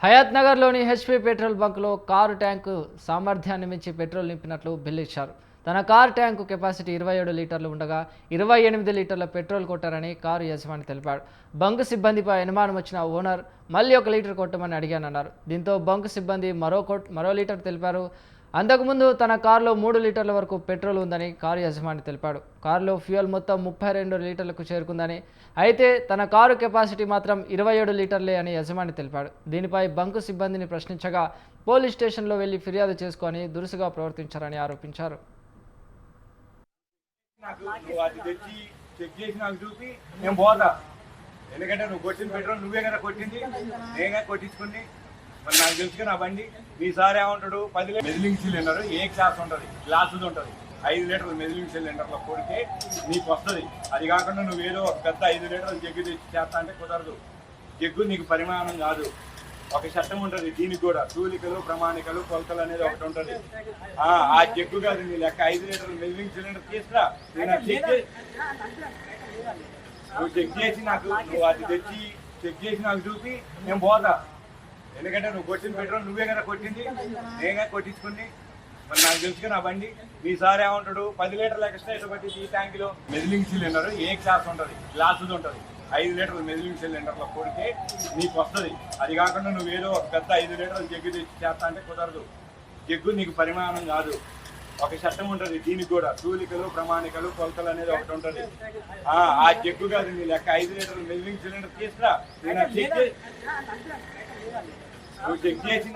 హయాత్ నగర్లోని HP petrol బంక్లో car tank సామర్థ్యాన్ని మించి పెట్రోల్ నింపినట్లు బిల్ ఇచ్చారు. తన కారు ట్యాంకు కెపాసిటీ 27 లీటర్లు ఉండగా 28 లీటర్ల పెట్రోల్ కొట్టారని కారు యజమాని తెలిపాడు. బంక్ సిబ్బందిపై అనుమానం వచ్చిన ఓనర్ మళ్ళీ 1 లీటర్ కొట్టమని అడిగానన్నారు. దీంతో బంక్ సిబ్బంది మరో లీటర్ తెలిపారు. అంతకుముందు తన కారులో 3 లీటర్ల వరకు పెట్రోల్ ఉందని కారు యజమాని తెలిపాడు. కారులో ఫ్యూయల్ మొత్తం 32 లీటర్లకు చేరుకుందని, అయితే తన కారు కెపాసిటీ మాత్రం 27 లీటర్లే అని యజమాని తెలిపాడు. దీనిపై బంకు సిబ్బందిని ప్రశ్నించగా పోలీస్ స్టేషన్లో వెళ్లి ఫిర్యాదు చేసుకొని దురుసుగా ప్రవర్తించారని ఆరోపించారు. ఎందుకంటే నువ్వు కొట్టిన పెట్రోల్ నువ్వే కదా కొట్టింది, నేనే కొట్టించుకుని మరి నాకు తెలుసుకుని ఆ బండి మీసారి ఏమంటాడు 10 మెజిలింగ్ సిలిండర్ ఏ క్లాస్ ఉంటుంది, గ్లాసుది ఉంటుంది. 5 లీటర్లు మెజిలింగ్ సిలిండర్లో కొడితే నీకు వస్తుంది. అది కాకుండా నువ్వేదో ఒక పెద్ద 5 లీటర్లు జగ్గు తెచ్చి చేస్తా అంటే కుదరదు. జగ్గు నీకు పరిమాణం కాదు, ఒక చట్టం ఉంటుంది. దీనికి కూడా తూలికలు, ప్రమాణికలు, కొలతలు అనేది ఒకటి ఉంటుంది. ఆ జగ్గు కాదు నీ లెక్క. 5 లీటర్లు మెజిలింగ్ సిలిండర్ తీసుకురా, నువ్వు చెక్ చేసి నాకు నువ్వు అది తెచ్చి చెక్ చేసి నాకు చూపి నేను పోతా. ఎందుకంటే నువ్వు కొట్టిన పెట్రోల్ నువ్వే కదా కొట్టింది, నేనే కొట్టించుకుని మరి నాకు తెలుసుకుని ఆ బండి మీసారి ఏమంటాడు 10 లీటర్లు ఎక్స్ట్రా ఇటు పట్టి ఈ ట్యాంకులో మెజిలింగ్ సిలిండర్ ఏ క్లాస్ ఉంటుంది, గ్లాసుది ఉంటుంది. 5 లీటర్లు మెజిలింగ్ సిలిండర్లో కొడితే నీకు వస్తుంది. అది కాకుండా నువ్వేదో ఒక పెద్ద 5 లీటర్లు జగ్గు తెచ్చి చేస్తా అంటే కుదరదు. జగ్గు నీకు పరిమాణం కాదు, ఒక చట్టం ఉంటుంది. దీనికి కూడా తూలికలు, ప్రమాణికలు, కొలతలు అనేది ఒకటి ఉంటుంది. ఆ జగ్గు కాదు నీ లెక్క. 5 లీటర్లు మెజిలింగ్ సిలిండర్ తీసుకురా, నువ్వు చెక్ చేసి